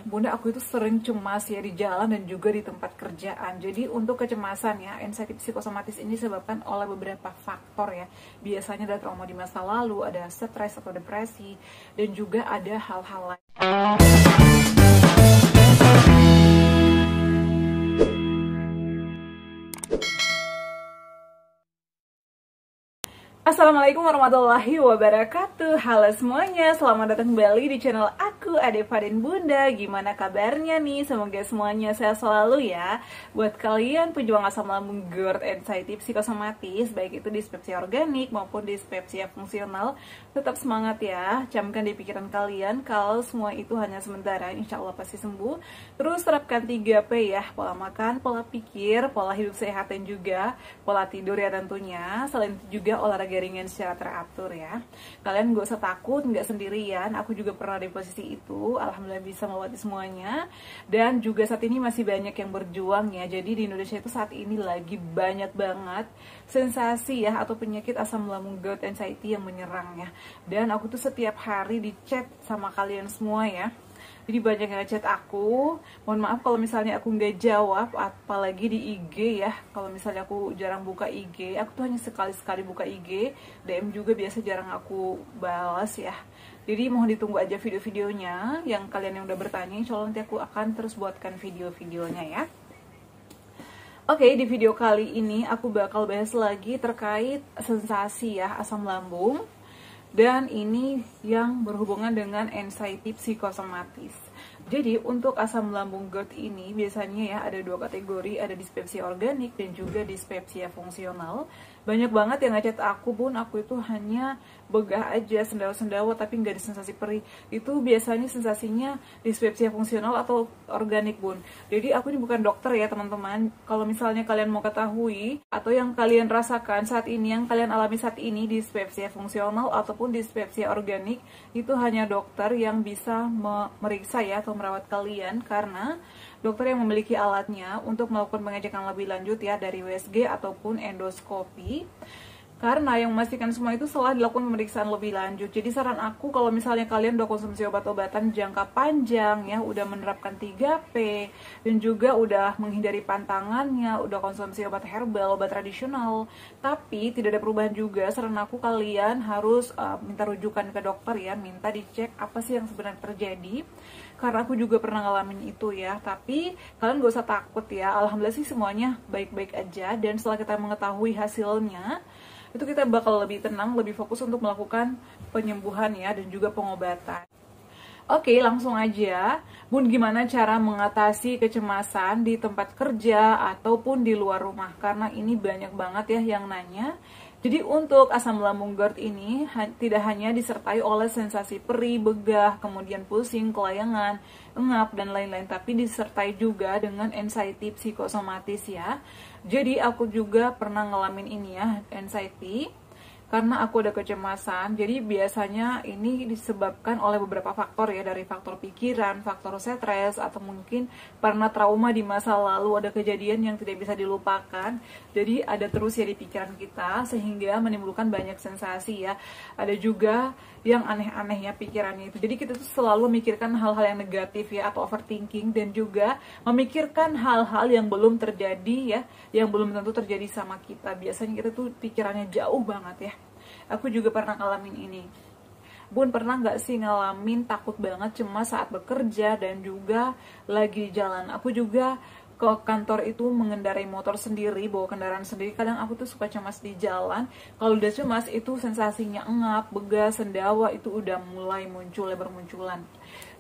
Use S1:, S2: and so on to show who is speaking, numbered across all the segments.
S1: Bunda, aku itu sering cemas ya di jalan dan juga di tempat kerjaan. Jadi untuk kecemasan ya, anxiety psikosomatis ini disebabkan oleh beberapa faktor ya. Biasanya ada trauma di masa lalu, ada stres atau depresi, dan juga ada hal-hal lain. Assalamualaikum warahmatullahi wabarakatuh. Halo semuanya, selamat datang kembali di channel aku, Adeva dan Bunda. Gimana kabarnya nih? Semoga semuanya sehat selalu ya. Buat kalian pejuang asam lambung, GERD, anxiety psikosomatis, baik itu dispepsia organik maupun dispepsia fungsional, tetap semangat ya. Camkan di pikiran kalian kalau semua itu hanya sementara, insya Allah pasti sembuh. Terus terapkan 3P ya, pola makan, pola pikir, pola hidup sehat, dan juga pola tidur ya tentunya. Selain itu juga olahraga ringan secara teratur ya. Kalian gak usah takut, gak sendirian. Aku juga pernah di posisi itu. Alhamdulillah bisa melewati semuanya. Dan juga saat ini masih banyak yang berjuang ya. Jadi di Indonesia itu saat ini lagi banyak banget sensasi ya atau penyakit asam lambung, GERD, anxiety yang menyerang ya. Dan aku tuh setiap hari di chat sama kalian semua ya. Jadi banyak yang ngechat aku. Mohon maaf kalau misalnya aku nggak jawab, apalagi di IG ya. Kalau misalnya aku jarang buka IG, aku tuh hanya sekali-sekali buka IG. DM juga biasa jarang aku balas ya. Jadi mohon ditunggu aja video-videonya. Yang kalian yang udah bertanya, insya Allah nanti aku akan terus buatkan video-videonya ya. Oke, di video kali ini aku bakal bahas lagi terkait sensasi ya asam lambung. Dan ini yang berhubungan dengan anxiety psikosomatis. Jadi untuk asam lambung GERD ini biasanya ya ada dua kategori, ada dispepsia organik dan juga dispepsia fungsional. Banyak banget yang ngechat aku, Bun, aku itu hanya begah aja, sendawa-sendawa tapi nggak ada sensasi perih. Itu biasanya sensasinya dispepsia fungsional atau organik, Bun. Jadi aku ini bukan dokter ya teman-teman. Kalau misalnya kalian mau ketahui atau yang kalian rasakan saat ini, yang kalian alami saat ini dispepsia fungsional ataupun dispepsia organik, itu hanya dokter yang bisa memeriksa ya atau merawat kalian, karena dokter yang memiliki alatnya untuk melakukan pengecekan lebih lanjut ya dari USG ataupun endoskopi. Karena yang memastikan semua itu setelah dilakukan pemeriksaan lebih lanjut. Jadi saran aku kalau misalnya kalian udah konsumsi obat-obatan jangka panjang ya, udah menerapkan 3P dan juga udah menghindari pantangannya, udah konsumsi obat herbal, obat tradisional, tapi tidak ada perubahan juga, saran aku kalian harus minta rujukan ke dokter ya, minta dicek apa sih yang sebenarnya terjadi. Karena aku juga pernah ngalamin itu ya, tapi kalian gak usah takut ya. Alhamdulillah sih semuanya baik-baik aja, dan setelah kita mengetahui hasilnya, itu kita bakal lebih tenang, lebih fokus untuk melakukan penyembuhan ya, dan juga pengobatan. Oke, langsung aja. Bun, gimana cara mengatasi kecemasan di tempat kerja ataupun di luar rumah? Karena ini banyak banget ya yang nanya. Jadi untuk asam lambung GERD ini tidak hanya disertai oleh sensasi perih, begah, kemudian pusing, kelayangan, engap, dan lain-lain, tapi disertai juga dengan anxiety psikosomatis ya. Jadi aku juga pernah ngalamin ini ya, anxiety, karena aku ada kecemasan. Jadi biasanya ini disebabkan oleh beberapa faktor ya, dari faktor pikiran, faktor stres, atau mungkin pernah trauma di masa lalu, ada kejadian yang tidak bisa dilupakan. Jadi ada terus ya di pikiran kita, sehingga menimbulkan banyak sensasi ya. Ada juga yang aneh-aneh ya pikirannya itu. Jadi kita tuh selalu memikirkan hal-hal yang negatif ya, atau overthinking, dan juga memikirkan hal-hal yang belum terjadi ya, yang belum tentu terjadi sama kita. Biasanya kita tuh pikirannya jauh banget ya. Aku juga pernah ngalamin ini. Bun, pernah nggak sih ngalamin takut banget, cemas saat bekerja dan juga lagi di jalan? Aku juga ke kantor itu mengendarai motor sendiri, bawa kendaraan sendiri. Kadang aku tuh suka cemas di jalan. Kalau udah cemas itu sensasinya engap, begah, sendawa itu udah mulai muncul ya, bermunculan.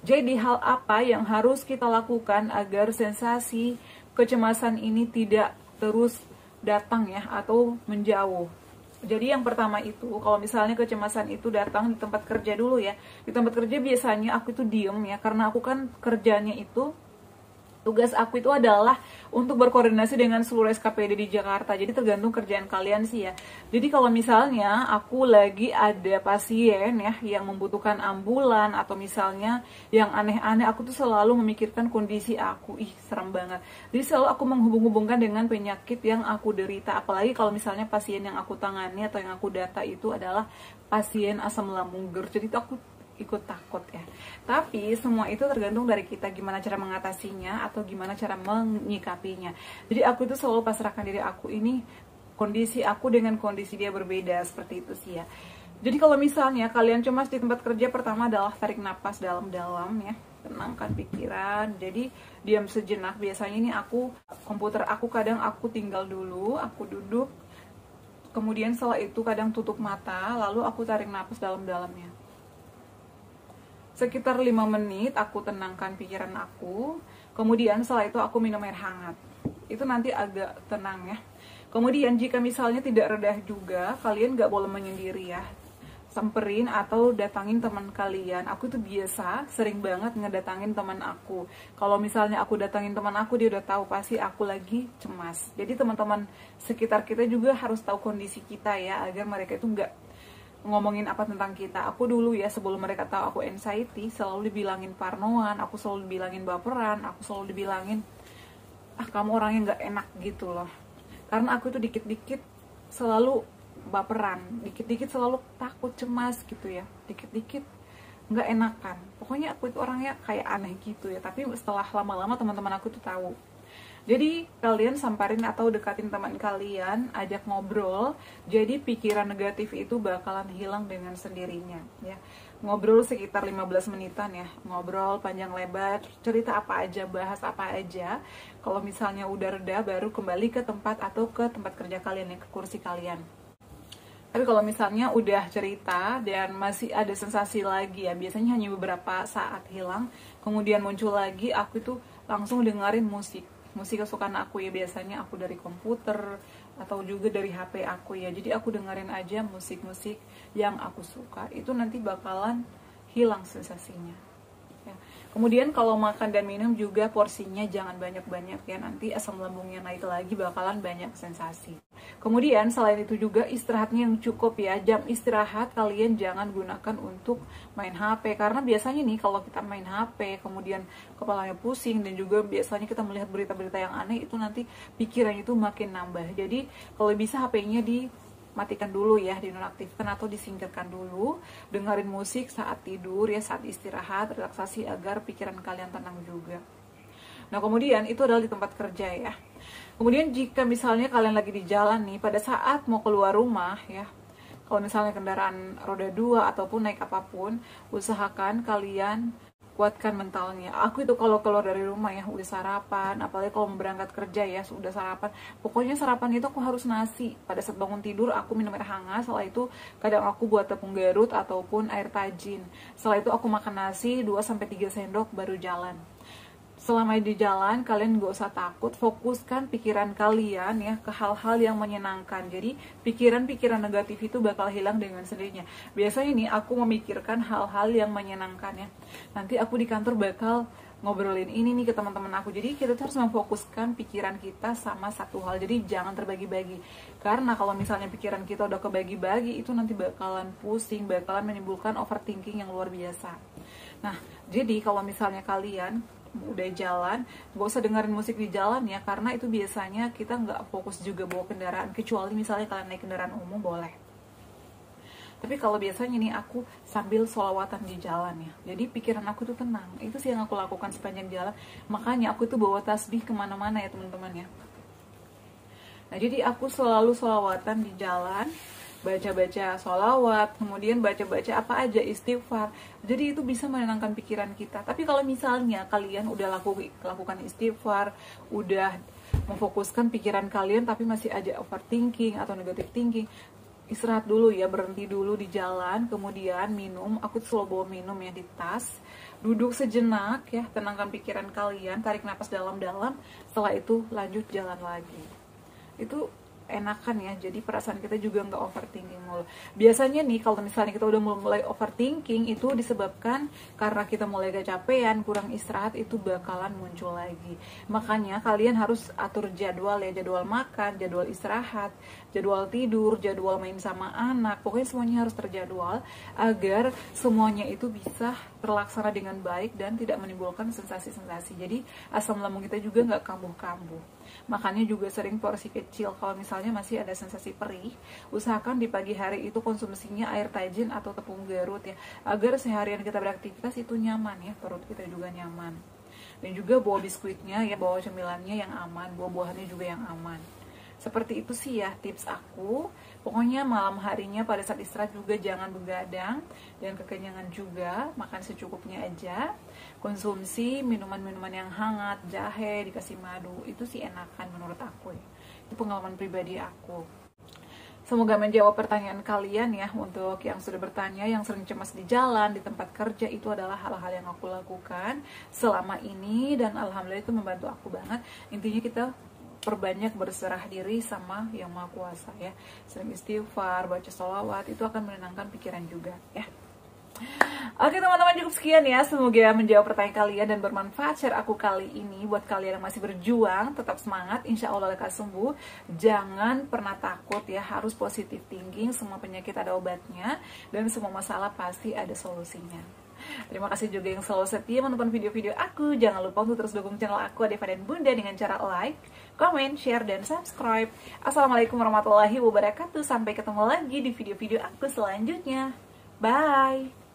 S1: Jadi hal apa yang harus kita lakukan agar sensasi kecemasan ini tidak terus datang ya, atau menjauh? Jadi yang pertama itu, kalau misalnya kecemasan itu datang di tempat kerja dulu ya. Di tempat kerja biasanya aku itu diem ya, karena aku kan kerjanya itu, tugas aku itu adalah untuk berkoordinasi dengan seluruh SKPD di Jakarta. Jadi tergantung kerjaan kalian sih ya. Jadi kalau misalnya aku lagi ada pasien ya yang membutuhkan ambulan, atau misalnya yang aneh-aneh, aku tuh selalu memikirkan kondisi aku. Ih, serem banget. Jadi selalu aku menghubung-hubungkan dengan penyakit yang aku derita. Apalagi kalau misalnya pasien yang aku tangani atau yang aku data itu adalah pasien asam lambung GERD. Jadi aku ikut takut ya. Tapi semua itu tergantung dari kita gimana cara mengatasinya atau gimana cara menyikapinya. Jadi aku itu selalu pasrahkan diri aku, ini kondisi aku dengan kondisi dia berbeda, seperti itu sih ya. Jadi kalau misalnya kalian cemas di tempat kerja, pertama adalah tarik napas dalam-dalam ya, tenangkan pikiran. Jadi diam sejenak. Biasanya ini komputer aku kadang aku tinggal dulu, aku duduk, kemudian setelah itu kadang tutup mata, lalu aku tarik napas dalam-dalamnya. Sekitar 5 menit aku tenangkan pikiran aku, kemudian setelah itu aku minum air hangat. Itu nanti agak tenang ya. Kemudian jika misalnya tidak redah juga, kalian gak boleh menyendiri ya. Samperin atau datangin teman kalian. Aku tuh biasa sering banget ngedatangin teman aku. Kalau misalnya aku datangin teman aku, dia udah tahu pasti aku lagi cemas. Jadi teman-teman sekitar kita juga harus tahu kondisi kita ya, agar mereka itu nggak ngomongin apa tentang kita. Aku dulu ya, sebelum mereka tahu aku anxiety, selalu dibilangin parnoan, aku selalu dibilangin baperan, aku selalu dibilangin kamu orangnya nggak enak gitu loh. Karena aku tuh dikit-dikit selalu baperan, dikit-dikit selalu takut, cemas gitu ya, dikit-dikit nggak enakan. Pokoknya aku itu orangnya kayak aneh gitu ya. Tapi setelah lama-lama teman-teman aku tuh tahu. Jadi kalian samperin atau dekatin teman kalian, ajak ngobrol. Jadi pikiran negatif itu bakalan hilang dengan sendirinya ya. Ngobrol sekitar 15 menitan ya. Ngobrol panjang lebar, cerita apa aja, bahas apa aja. Kalau misalnya udah reda, baru kembali ke tempat atau ke tempat kerja kalian ya, ke kursi kalian. Tapi kalau misalnya udah cerita dan masih ada sensasi lagi ya, biasanya hanya beberapa saat hilang, kemudian muncul lagi, aku itu langsung dengerin musik kesukaan aku ya. Biasanya aku dari komputer atau juga dari HP aku ya. Jadi aku dengerin aja musik-musik yang aku suka, itu nanti bakalan hilang sensasinya ya. Kemudian kalau makan dan minum juga porsinya jangan banyak-banyak ya, nanti asam lambungnya naik lagi, bakalan banyak sensasi. Kemudian selain itu juga istirahatnya yang cukup ya. Jam istirahat kalian jangan gunakan untuk main HP, karena biasanya nih kalau kita main HP kemudian kepalanya pusing dan juga biasanya kita melihat berita-berita yang aneh, itu nanti pikirannya itu makin nambah. Jadi kalau bisa HP-nya dimatikan dulu ya, dinonaktifkan atau disingkirkan dulu. Dengerin musik saat tidur ya, saat istirahat, relaksasi agar pikiran kalian tenang juga. Nah kemudian itu adalah di tempat kerja ya. Kemudian jika misalnya kalian lagi di jalan nih, pada saat mau keluar rumah ya, kalau misalnya kendaraan roda 2 ataupun naik apapun, usahakan kalian kuatkan mentalnya. Aku itu kalau keluar dari rumah ya, udah sarapan, apalagi kalau mau berangkat kerja ya, sudah sarapan. Pokoknya sarapan itu aku harus nasi. Pada saat bangun tidur, aku minum air hangat. Setelah itu kadang aku buat tepung Garut ataupun air tajin. Setelah itu aku makan nasi 2-3 sendok baru jalan. Selama di jalan, kalian gak usah takut, fokuskan pikiran kalian ya ke hal-hal yang menyenangkan. Jadi pikiran-pikiran negatif itu bakal hilang dengan sendirinya. Biasanya nih aku memikirkan hal-hal yang menyenangkan ya. Nanti aku di kantor bakal ngobrolin ini nih ke teman-teman aku. Jadi kita harus memfokuskan pikiran kita sama satu hal. Jadi jangan terbagi-bagi. Karena kalau misalnya pikiran kita udah kebagi-bagi, itu nanti bakalan pusing, bakalan menimbulkan overthinking yang luar biasa. Nah, jadi kalau misalnya kalian udah jalan, gak usah dengerin musik di jalan ya, karena itu biasanya kita nggak fokus juga bawa kendaraan, kecuali misalnya kalian naik kendaraan umum boleh. Tapi kalau biasanya nih aku sambil sholawatan di jalan ya, jadi pikiran aku tuh tenang. Itu sih yang aku lakukan sepanjang jalan. Makanya aku tuh bawa tasbih kemana-mana ya teman-teman ya. Nah jadi aku selalu sholawatan di jalan, baca-baca sholawat, kemudian baca-baca apa aja, istighfar. Jadi itu bisa menenangkan pikiran kita. Tapi kalau misalnya kalian udah lakukan istighfar, udah memfokuskan pikiran kalian tapi masih ada overthinking atau negative thinking, istirahat dulu ya, berhenti dulu di jalan, kemudian minum. Aku selalu bawa minum ya di tas. Duduk sejenak ya, tenangkan pikiran kalian, tarik napas dalam-dalam. Setelah itu lanjut jalan lagi. Itu enakan ya, jadi perasaan kita juga nggak overthinking mulu. Biasanya nih kalau misalnya kita udah mulai overthinking, itu disebabkan karena kita mulai kecapean, kurang istirahat, itu bakalan muncul lagi. Makanya kalian harus atur jadwal ya, jadwal makan, jadwal istirahat, jadwal tidur, jadwal main sama anak. Pokoknya semuanya harus terjadwal agar semuanya itu bisa terlaksana dengan baik dan tidak menimbulkan sensasi-sensasi. Jadi asam lambung kita juga nggak kambuh-kambuh. Makannya juga sering porsi kecil. Kalau misalnya masih ada sensasi perih, usahakan di pagi hari itu konsumsinya air tajin atau tepung Garut ya, agar seharian kita beraktivitas itu nyaman ya, perut kita juga nyaman. Dan juga bawa biskuitnya ya, bawa cemilannya yang aman, bawa buahnya juga yang aman. Seperti itu sih ya tips aku. Pokoknya malam harinya pada saat istirahat juga jangan begadang dan kekenyangan juga, makan secukupnya aja. Konsumsi minuman-minuman yang hangat, jahe dikasih madu, itu sih enakan menurut aku ya. Itu pengalaman pribadi aku. Semoga menjawab pertanyaan kalian ya. Untuk yang sudah bertanya, yang sering cemas di jalan, di tempat kerja, itu adalah hal-hal yang aku lakukan selama ini dan alhamdulillah itu membantu aku banget. Intinya kita perbanyak berserah diri sama yang maha kuasa ya. Sering istighfar, baca sholawat, itu akan menenangkan pikiran juga ya. Oke teman-teman, cukup sekian ya. Semoga menjawab pertanyaan kalian dan bermanfaat share aku kali ini. Buat kalian yang masih berjuang, tetap semangat, insya Allah lekas sembuh. Jangan pernah takut ya, harus positive thinking. Semua penyakit ada obatnya dan semua masalah pasti ada solusinya. Terima kasih juga yang selalu setia menonton video-video aku. Jangan lupa untuk terus dukung channel aku Adeva dan Bunda dengan cara like, comment, share, dan subscribe. Assalamualaikum warahmatullahi wabarakatuh. Sampai ketemu lagi di video-video aku selanjutnya. Bye!